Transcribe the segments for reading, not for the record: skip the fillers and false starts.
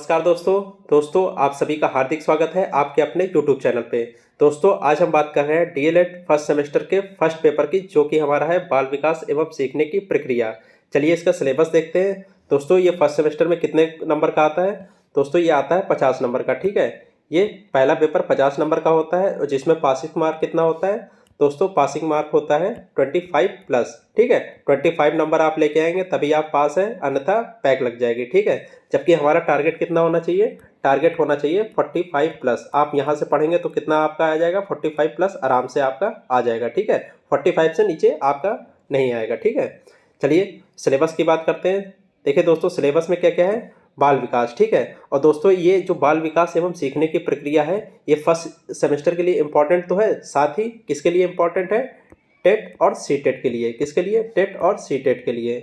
नमस्कार दोस्तों आप सभी का हार्दिक स्वागत है आपके अपने YouTube चैनल पे। दोस्तों आज हम बात कर रहे हैं डीएलएड फर्स्ट सेमेस्टर के फर्स्ट पेपर की, जो कि हमारा है बाल विकास एवं सीखने की प्रक्रिया। चलिए इसका सिलेबस देखते हैं। दोस्तों ये फर्स्ट सेमेस्टर में कितने नंबर का आता है? दोस्तों ये आता है 50 नंबर का। ठीक है, ये पहला पेपर 50 नंबर का होता है और जिसमें पासिंग मार्क कितना होता है? दोस्तों पासिंग मार्क होता है 25 प्लस। ठीक है, 25 नंबर आप लेके आएंगे तभी आप पास हैं, अन्यथा बैक लग जाएगी। ठीक है, जबकि हमारा टारगेट कितना होना चाहिए? टारगेट होना चाहिए 45 प्लस। आप यहाँ से पढ़ेंगे तो कितना आपका आ जाएगा? 45 प्लस आराम से आपका आ जाएगा। ठीक है, 45 से नीचे आपका नहीं आएगा। ठीक है, चलिए सिलेबस की बात करते हैं। देखिए दोस्तों सिलेबस में क्या क्या है? बाल विकास। ठीक है, और दोस्तों ये जो बाल विकास एवं सीखने की प्रक्रिया है ये फर्स्ट सेमेस्टर के लिए इम्पॉर्टेंट तो है, साथ ही किसके लिए इम्पॉर्टेंट है? टेट और सी टेट के लिए। किसके लिए? टेट और सी टेट के लिए।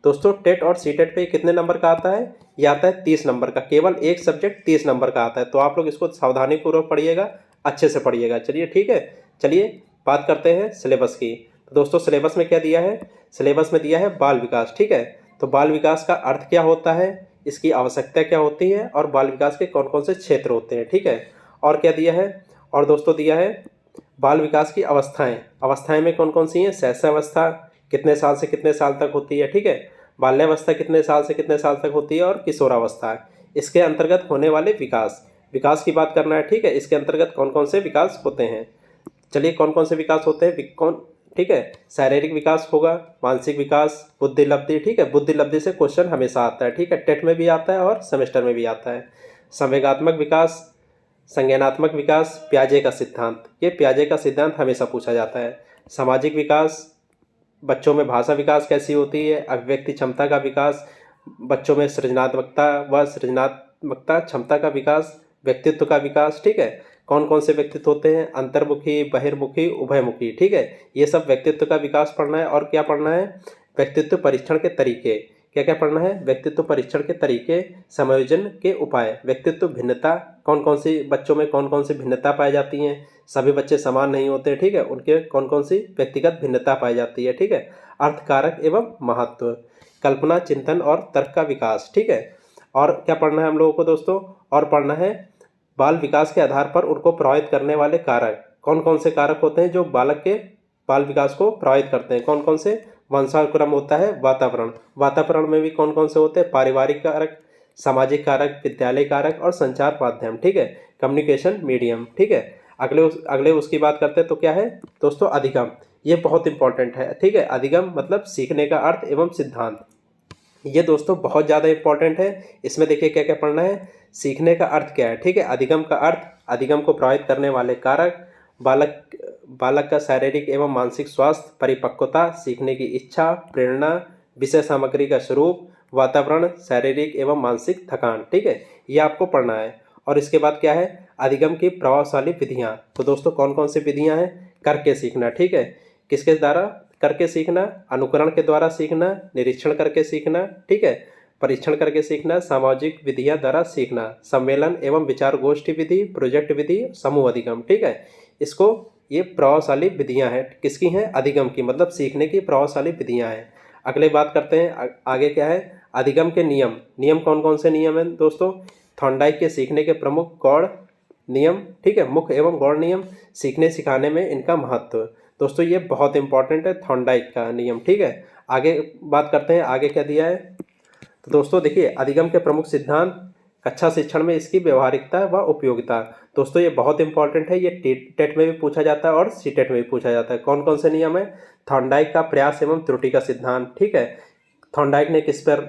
दोस्तों टेट और सी टेट पे कितने नंबर का आता है? ये आता है 30 नंबर का। केवल एक सब्जेक्ट 30 नंबर का आता है, तो आप लोग इसको सावधानीपूर्वक पढ़िएगा, अच्छे से पढ़िएगा। चलिए ठीक है, चलिए बात करते हैं सिलेबस की। तो दोस्तों सिलेबस में क्या दिया है? सिलेबस में दिया है बाल विकास। ठीक है, तो बाल विकास का अर्थ क्या होता है, इसकी आवश्यकता क्या होती है और बाल विकास के कौन कौन से क्षेत्र होते हैं। ठीक है, और क्या दिया है? और दोस्तों दिया है बाल विकास की अवस्थाएं। अवस्थाएं में कौन कौन सी हैं? शैशवावस्था कितने साल से कितने साल तक होती है। ठीक है, बाल्यावस्था कितने साल से कितने साल तक होती है और किशोरावस्था। इसके अंतर्गत होने वाले विकास, विकास की बात करना है। ठीक है, इसके अंतर्गत कौन कौन से विकास होते हैं? चलिए कौन कौन से विकास होते हैं कौन? ठीक है, शारीरिक विकास होगा, मानसिक विकास, बुद्धि लब्धि। ठीक है, बुद्धि लब्धि से क्वेश्चन हमेशा आता है। ठीक है, टेट में भी आता है और सेमेस्टर में भी आता है। संवेगात्मक विकास, संज्ञानात्मक विकास, पियाजे का सिद्धांत। ये पियाजे का सिद्धांत हमेशा पूछा जाता है। सामाजिक विकास, बच्चों में भाषा विकास कैसी होती है, अभिव्यक्ति क्षमता का विकास, बच्चों में सृजनात्मकता क्षमता का विकास, व्यक्तित्व का विकास। ठीक है, कौन कौन से व्यक्तित्व होते हैं? अंतर्मुखी, बहिर्मुखी, उभयमुखी। ठीक है, ये सब व्यक्तित्व का विकास पढ़ना है। और क्या पढ़ना है? व्यक्तित्व परीक्षण के तरीके। क्या क्या पढ़ना है? व्यक्तित्व परीक्षण के तरीके, समायोजन के उपाय, व्यक्तित्व भिन्नता, कौन कौन सी बच्चों में कौन कौन सी भिन्नता पाई जाती हैं, सभी बच्चे समान नहीं होते। ठीक है, उनके कौन कौन सी व्यक्तिगत भिन्नता पाई जाती है। ठीक है, अर्थकारक एवं महत्व, कल्पना, चिंतन और तर्क का विकास। ठीक है, और क्या पढ़ना है हम लोगों को दोस्तों? और पढ़ना है बाल विकास के आधार पर उनको प्रभावित करने वाले कारक। कौन कौन से कारक होते हैं जो बालक के बाल विकास को प्रभावित करते हैं? कौन कौन से? वंशानुक्रम होता है, वातावरण, वातावरण में भी कौन कौन से होते हैं? पारिवारिक कारक, सामाजिक कारक, विद्यालय कारक और संचार माध्यम। ठीक है, कम्युनिकेशन मीडियम। ठीक है, अगले उसकी बात करते हैं तो क्या है दोस्तों? अधिगम। ये बहुत इंपॉर्टेंट है। ठीक है, अधिगम मतलब सीखने का अर्थ एवं सिद्धांत। ये दोस्तों बहुत ज़्यादा इंपॉर्टेंट है। इसमें देखिए क्या क्या पढ़ना है। सीखने का अर्थ क्या है? ठीक है, अधिगम का अर्थ, अधिगम को प्रभावित करने वाले कारक, बालक बालक का शारीरिक एवं मानसिक स्वास्थ्य, परिपक्वता, सीखने की इच्छा, प्रेरणा, विषय सामग्री का स्वरूप, वातावरण, शारीरिक एवं मानसिक थकान। ठीक है, ये आपको पढ़ना है। और इसके बाद क्या है? अधिगम की प्रभावशाली विधियाँ। तो दोस्तों कौन कौन सी विधियाँ हैं? करके सीखना। ठीक है, किसके द्वारा करके सीखना? अनुकरण के द्वारा सीखना, निरीक्षण करके सीखना। ठीक है, परीक्षण करके सीखना, सामाजिक विधियां द्वारा सीखना, सम्मेलन एवं विचार गोष्ठी विधि, प्रोजेक्ट विधि, समूह अधिगम। ठीक है, इसको ये प्रभावशाली विधियां हैं। किसकी हैं? अधिगम की, मतलब सीखने की प्रभावशाली विधियां हैं। अगले बात करते हैं आगे क्या है? अधिगम के नियम। नियम कौन कौन से नियम हैं दोस्तों? थॉर्नडाइक के सीखने के प्रमुख गौड़ नियम। ठीक है, मुख्य एवं गौड़ नियम, सीखने सिखाने में इनका महत्व। दोस्तों ये बहुत इंपॉर्टेंट है, थॉर्नडाइक का नियम। ठीक है, आगे बात करते हैं, आगे क्या दिया है। तो दोस्तों देखिए अधिगम के प्रमुख सिद्धांत, कक्षा शिक्षण में इसकी व्यवहारिकता व उपयोगिता। दोस्तों ये बहुत इंपॉर्टेंट है, ये टेट में भी पूछा जाता है और सी टेट में भी पूछा जाता है। कौन कौन से नियम है? थॉर्नडाइक का प्रयास एवं त्रुटि का सिद्धांत। ठीक है, थॉर्नडाइक ने किस पर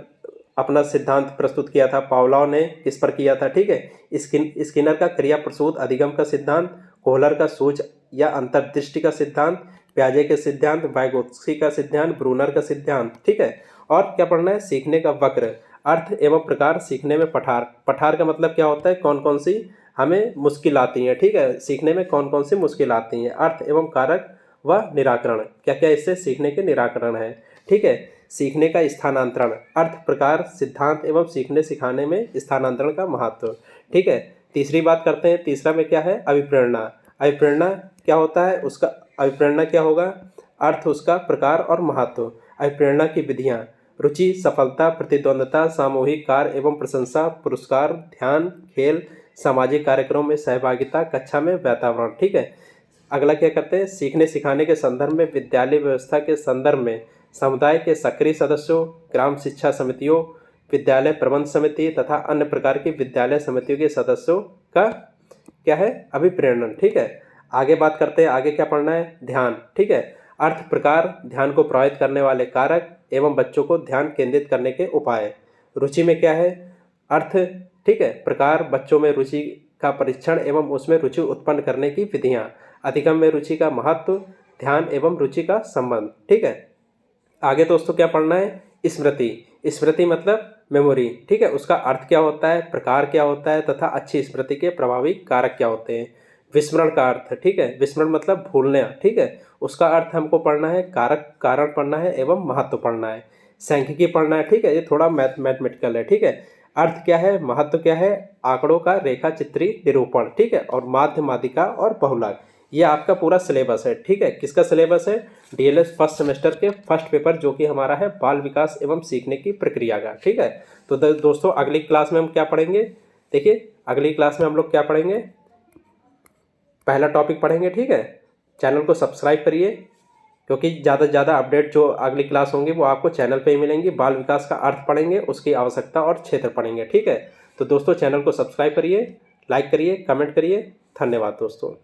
अपना सिद्धांत प्रस्तुत किया था? पावलोव ने किस पर किया था? ठीक है, स्किनर का क्रिया प्रसूत अधिगम का सिद्धांत, कोहलर का सूच या अंतर्दृष्टि का सिद्धांत, प्याजे के सिद्धांत, वाइगोत्स्की का सिद्धांत, ब्रूनर का सिद्धांत। ठीक है, और क्या पढ़ना है? सीखने का वक्र, अर्थ एवं प्रकार, सीखने में पठार। पठार का मतलब क्या होता है? कौन कौन सी हमें मुश्किल आती हैं। ठीक है, सीखने में कौन कौन सी मुश्किल आती हैं। अर्थ एवं कारक व निराकरण, क्या क्या इससे सीखने के निराकरण है। ठीक है, सीखने का स्थानांतरण, अर्थ, प्रकार, सिद्धांत एवं सीखने सिखाने में स्थानांतरण का महत्व। ठीक है, तीसरी बात करते हैं। तीसरा में क्या है? अभिप्रेरणा। अभिप्रेरणा क्या होता है? उसका अभिप्रेरणा क्या होगा? अर्थ, उसका प्रकार और महत्व। अभिप्रेरणा की विधियाँ, रुचि, सफलता, प्रतिद्वंद्विता, सामूहिक कार्य एवं प्रशंसा, पुरस्कार, ध्यान, खेल, सामाजिक कार्यक्रमों में सहभागिता, कक्षा में वातावरण। ठीक है। अगला क्या करते हैं, सीखने सिखाने के संदर्भ में विद्यालय व्यवस्था के संदर्भ में समुदाय के सक्रिय सदस्यों, ग्राम शिक्षा समितियों, विद्यालय प्रबंध समिति तथा अन्य प्रकार की विद्यालय समितियों के सदस्यों का क्या है, अभिप्रेरण। ठीक है। आगे बात करते हैं, आगे क्या पढ़ना है, ध्यान। ठीक है। अर्थ, प्रकार, ध्यान को प्रभावित करने वाले कारक एवं बच्चों को ध्यान केंद्रित करने के उपाय। रुचि में क्या है, अर्थ, ठीक है, प्रकार, बच्चों में रुचि का परीक्षण एवं उसमें रुचि उत्पन्न करने की विधियाँ, अधिगम में रुचि का महत्व, ध्यान एवं रुचि का संबंध। ठीक है। आगे दोस्तों क्या पढ़ना है, स्मृति। स्मृति मतलब मेमोरी। ठीक है। उसका अर्थ क्या होता है, प्रकार क्या होता है तथा अच्छी स्मृति के प्रभावी कारक क्या होते हैं। विस्मरण का अर्थ, ठीक है, विस्मरण मतलब भूलना। ठीक है। उसका अर्थ हमको पढ़ना है, कारक, कारण पढ़ना है एवं महत्व पढ़ना है। सांख्यिकी पढ़ना है। ठीक है। ये थोड़ा मैथमेटिकल है। ठीक है। अर्थ क्या है, महत्व क्या है, आंकड़ों का रेखा चित्रीय निरूपण। ठीक है। और माध्य, माध्यिका और बहुलक, ये आपका पूरा सिलेबस है। ठीक है। किसका सिलेबस है, डीएलएड फर्स्ट सेमेस्टर के फर्स्ट पेपर, जो कि हमारा है बाल विकास एवं सीखने की प्रक्रिया का। ठीक है। तो दोस्तों अगली क्लास में हम क्या पढ़ेंगे, देखिए अगली क्लास में हम लोग क्या पढ़ेंगे, पहला टॉपिक पढ़ेंगे। ठीक है। चैनल को सब्सक्राइब करिए, क्योंकि ज़्यादा से ज़्यादा अपडेट जो अगली क्लास होंगी वो आपको चैनल पे ही मिलेंगी। बाल विकास का अर्थ पढ़ेंगे, उसकी आवश्यकता और क्षेत्र पढ़ेंगे। ठीक है। तो दोस्तों चैनल को सब्सक्राइब करिए, लाइक करिए, कमेंट करिए। धन्यवाद दोस्तों।